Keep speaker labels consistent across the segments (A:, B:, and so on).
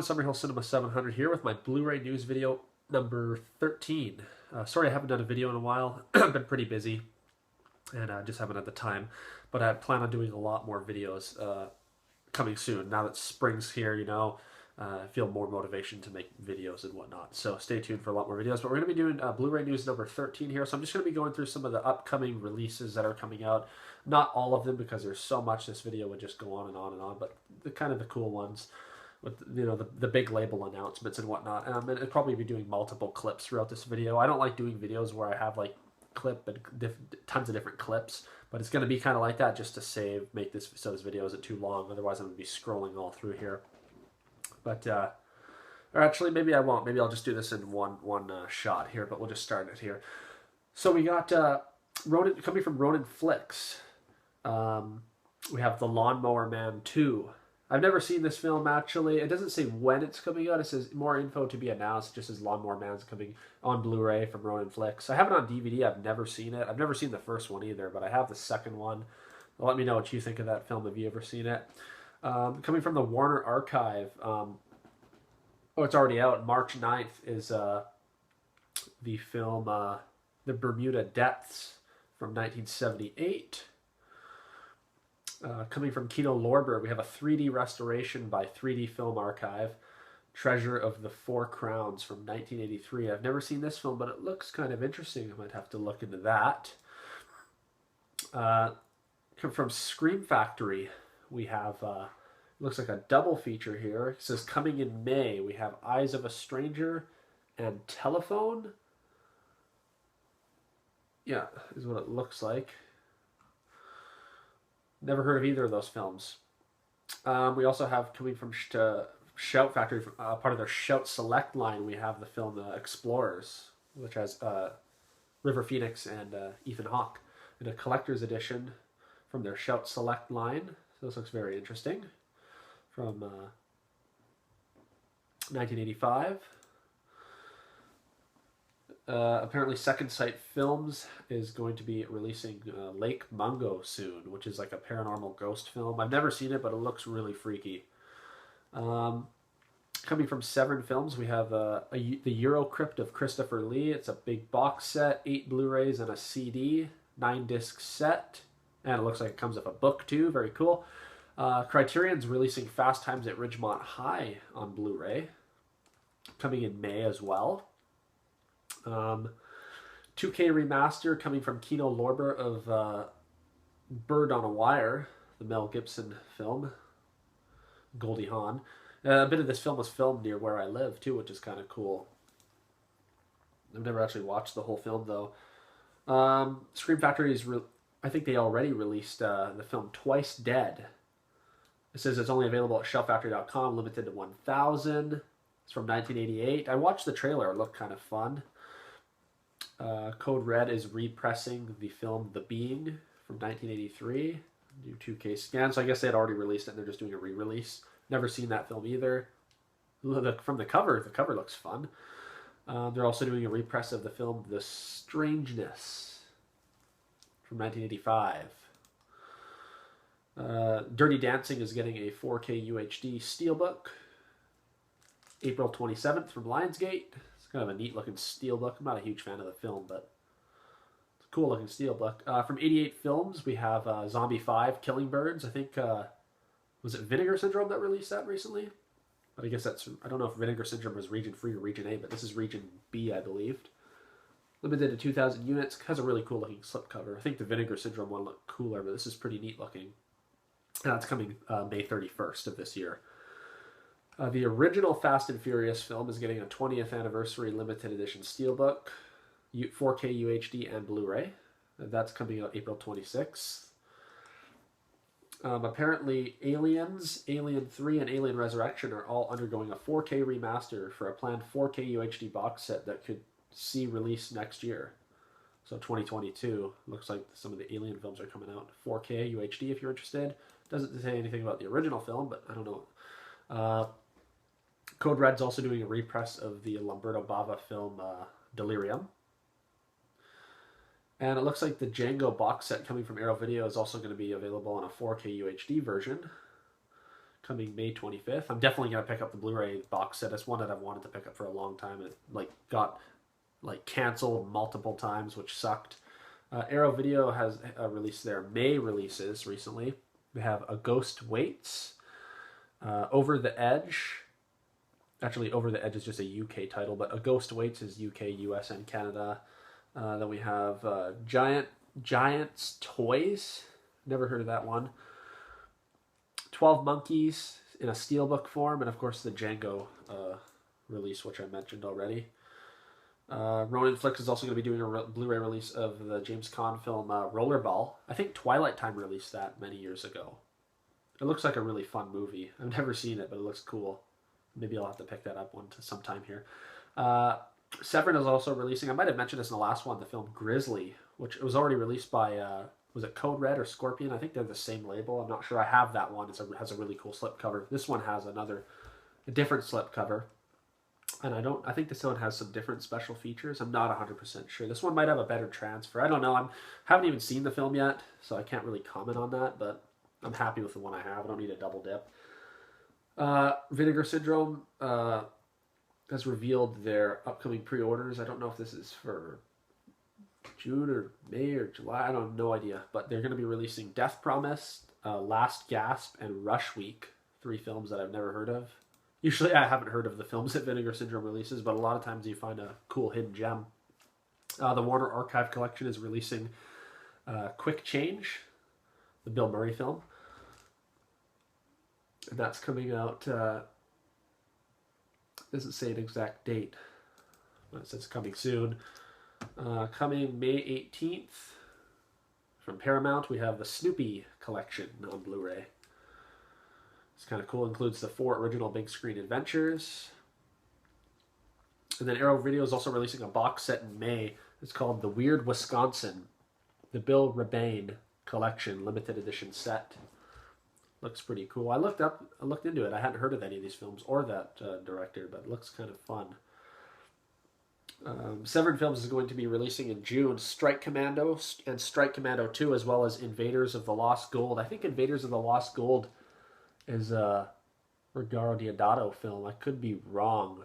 A: everyone, Summerhill Cinema 700 here with my Blu-ray news video number 13. Sorry I haven't done a video in a while. I've been pretty busy and just haven't had the time. But I plan on doing a lot more videos coming soon. Now that spring's here, I feel more motivation to make videos and whatnot. So stay tuned for a lot more videos. But we're going to be doing Blu-ray news number 13 here. So I'm just going to be going through some of the upcoming releases that are coming out. Not all of them because there's so much this video would just go on and on and on. But the kind of the cool ones with the big label announcements and whatnot. And I'm going to probably be doing multiple clips throughout this video. I don't like doing videos where I have like tons of different clips, but it's going to be kind of like that just to make this so this video isn't too long. Otherwise I'm going to be scrolling all through here. But or actually maybe I won't. Maybe I'll just do this in one shot here, but we'll just start it here. So we got Ronin, coming from Ronin Flicks. We have The Lawnmower Man 2. I've never seen this film, actually. It doesn't say when it's coming out. It says more info to be announced, just as Lawnmower Man's coming on Blu-ray from Ronin Flicks. I have it on DVD. I've never seen it. I've never seen the first one either, but I have the second one. Let me know what you think of that film. Have you ever seen it? Coming from the Warner Archive. Oh, it's already out. March 9th is the film The Bermuda Depths from 1978. Coming from Kino Lorber, we have a 3D restoration by 3D Film Archive, Treasure of the Four Crowns from 1983. I've never seen this film, but it looks kind of interesting. I might have to look into that. From Scream Factory, we have, looks like a double feature here. It says coming in May. We have Eyes of a Stranger and Telephone. Yeah, is what it looks like. Never heard of either of those films. We also have, coming from Shout Factory, part of their Shout Select line, we have the film Explorers, which has River Phoenix and Ethan Hawke in a collector's edition from their Shout Select line. So this looks very interesting. From 1985. Apparently Second Sight Films is going to be releasing Lake Mungo soon, which is like a paranormal ghost film. I've never seen it, but it looks really freaky. Coming from Severn Films, we have the Eurocrypt of Christopher Lee. It's a big box set, 8 Blu-rays and a CD, 9-disc set, and it looks like it comes with a book too. Very cool. Criterion's releasing Fast Times at Ridgemont High on Blu-ray, coming in May as well. 2K remaster coming from Kino Lorber of Bird on a Wire, the Mel Gibson film, Goldie Hawn. A bit of this film was filmed near where I live too, which is kind of cool. I've never actually watched the whole film though. Scream Factory is, I think they already released the film Twice Dead. It says it's only available at shelffactory.com, limited to 1,000. It's from 1988. I watched the trailer. It looked kind of fun. Code Red is repressing the film The Being from 1983. Do 2K scan. So I guess they had already released it and they're just doing a re-release. Never seen that film either. From the cover looks fun. They're also doing a repress of the film The Strangeness from 1985. Dirty Dancing is getting a 4K UHD steelbook. April 27th from Lionsgate. It's kind of a neat looking steelbook. I'm not a huge fan of the film, but it's a cool looking steelbook. From 88 Films, we have Zombie 5, Killing Birds. I think, was it Vinegar Syndrome that released that recently? But I guess that's, I don't know if Vinegar Syndrome was region 3 or region A, but this is region B, I believe. Limited to 2,000 units. Has a really cool looking slipcover. I think the Vinegar Syndrome one looked cooler, but this is pretty neat looking. And that's coming May 31st of this year. The original Fast and Furious film is getting a 20th anniversary limited edition steelbook, 4K UHD and Blu-ray. That's coming out April 26th. Apparently Aliens, Alien 3, and Alien Resurrection are all undergoing a 4K remaster for a planned 4K UHD box set that could see release next year. So 2022. Looks like some of the Alien films are coming out 4K UHD if you're interested. Doesn't say anything about the original film, but I don't know. Code Red's also doing a repress of the Lamberto Bava film Delirium. And it looks like the Django box set coming from Arrow Video is also going to be available on a 4K UHD version. coming May 25th. I'm definitely going to pick up the Blu-ray box set. It's one that I've wanted to pick up for a long time. It got canceled multiple times, which sucked. Arrow Video has released their May releases recently. We have A Ghost Waits, Over the Edge. Actually, Over the Edge is just a UK title, but A Ghost Waits is UK, US, and Canada. Then we have Giants Toys. Never heard of that one. 12 Monkeys in a steelbook form, and of course the Django release, which I mentioned already. Ronin Flicks is also going to be doing a Blu-ray release of the James Caan film Rollerball. I think Twilight Time released that many years ago. It looks like a really fun movie. I've never seen it, but it looks cool. Maybe I'll have to pick that up sometime here. Severin is also releasing, I might have mentioned this in the last one, the film Grizzly, which was already released by, was it Code Red or Scorpion? I think they're the same label. I'm not sure. I have that one. It has a really cool slipcover. This one has a different slipcover. And I think this one has some different special features. I'm not 100% sure. This one might have a better transfer. I don't know. I haven't even seen the film yet, so I can't really comment on that, but I'm happy with the one I have. I don't need a double dip. Vinegar Syndrome has revealed their upcoming pre-orders. I don't know if this is for June or May or July. I don't have no idea. But they're going to be releasing Death Promise, Last Gasp, and Rush Week. 3 films that I've never heard of. Usually I haven't heard of the films that Vinegar Syndrome releases, but a lot of times you find a cool hidden gem. The Warner Archive Collection is releasing Quick Change, the Bill Murray film. And that's coming out, doesn't say an exact date, but it says coming soon. Coming May 18th from Paramount, we have the Snoopy Collection on Blu-ray. It's kind of cool. It includes the 4 original big screen adventures. And then Arrow Video is also releasing a box set in May. It's called The Weird Wisconsin, the Bill Rebane Collection limited edition set. Looks pretty cool. I looked into it. I hadn't heard of any of these films or that director, but it looks kind of fun. Severin Films is going to be releasing in June Strike Commando and Strike Commando 2, as well as Invaders of the Lost Gold. I think Invaders of the Lost Gold is a Ruggero Deodato film. I could be wrong.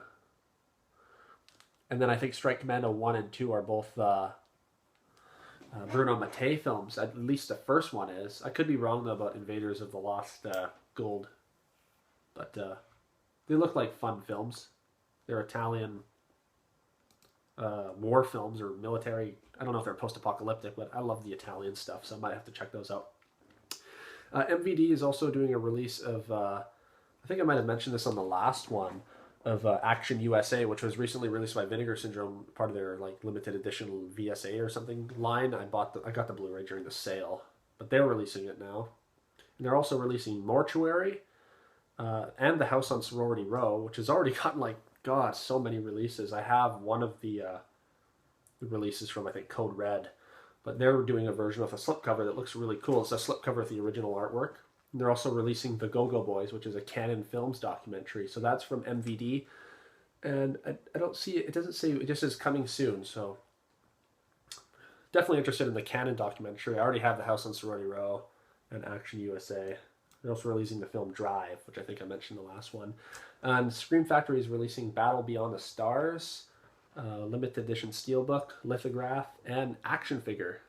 A: And then I think Strike Commando 1 and 2 are both Bruno Mattei films. At least the first one is. I could be wrong, though, about Invaders of the Lost Gold. But they look like fun films. They're Italian war films or military. I don't know if they're post-apocalyptic, but I love the Italian stuff, so I might have to check those out. MVD is also doing a release of, I think I might have mentioned this on the last one, of Action USA, which was recently released by Vinegar Syndrome, part of their limited edition VSA or something line. I got the Blu-ray during the sale, but they're releasing it now. And they're also releasing Mortuary and The House on Sorority Row, which has already gotten so many releases. I have one of the releases from, I think, Code Red. But they're doing a version with a slipcover that looks really cool. It's a slipcover with the original artwork. And they're also releasing The Go-Go Boys, which is a Canon Films documentary. So that's from MVD. And I don't see it. It doesn't say, it just says coming soon. So definitely interested in the Canon documentary. I already have The House on Sorority Row and Action USA. They're also releasing the film Drive, which I think I mentioned in the last one. And Scream Factory is releasing Battle Beyond the Stars, limited edition steelbook, lithograph, and action figure.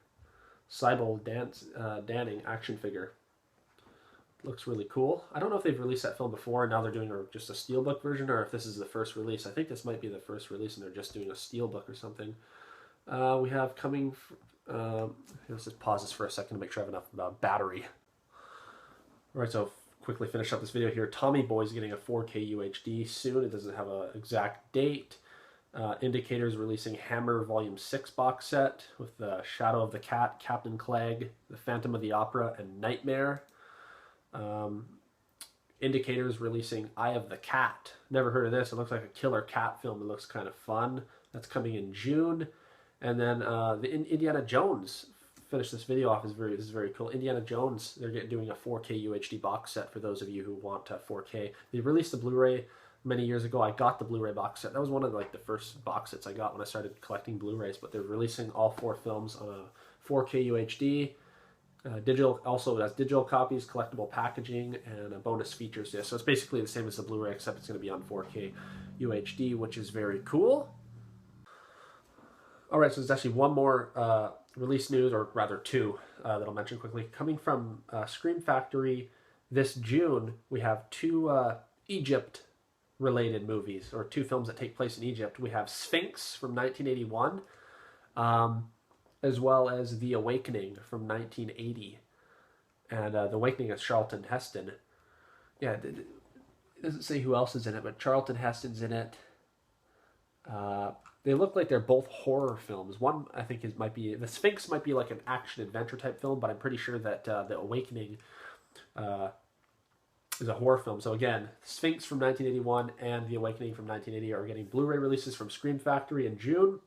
A: Sybil Danning action figure. Looks really cool. I don't know if they've released that film before and now they're doing just a steelbook version, or if this is the first release. I think this might be the first release and they're just doing a steelbook or something. We have coming... let's just pause this for a second to make sure I have enough battery. Alright, so quickly finish up this video here. Tommy Boy's getting a 4K UHD soon. It doesn't have an exact date. Indicators releasing Hammer Volume 6 box set with the Shadow of the Cat, Captain Clegg, The Phantom of the Opera, and Nightmare. Indicators releasing Eye of the Cat. Never heard of this. It looks like a killer cat film. It looks kind of fun. That's coming in June. And then the Indiana Jones. Finish this video off. This is very cool. Indiana Jones. They're doing a 4K UHD box set for those of you who want 4K. They released the Blu-ray many years ago. I got the Blu-ray box set. That was one of the first box sets I got when I started collecting Blu-rays. But they're releasing all 4 films on a 4K UHD. Digital also has digital copies, collectible packaging, and bonus features. Yeah, so it's basically the same as the Blu-ray, except it's going to be on 4K UHD, which is very cool. All right, so there's actually one more release news, or rather two, that I'll mention quickly. Coming from Scream Factory this June, we have two Egypt-related movies, or two films that take place in Egypt. We have Sphinx from 1981, as well as The Awakening from 1980. And The Awakening is Charlton Heston. Yeah, it doesn't say who else is in it, but Charlton Heston's in it. They look like they're both horror films. One, I think, might be the Sphinx might be like an action adventure type film, but I'm pretty sure that The Awakening is a horror film. So again, Sphinx from 1981 and The Awakening from 1980 are getting Blu-ray releases from Scream Factory in June.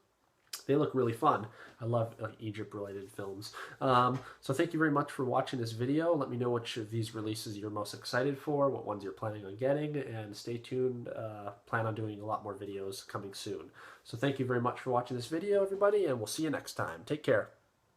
A: They look really fun. I love Egypt-related films. So thank you very much for watching this video. Let me know which of these releases you're most excited for, what ones you're planning on getting, and stay tuned. Plan on doing a lot more videos coming soon. So thank you very much for watching this video, everybody, and we'll see you next time. Take care.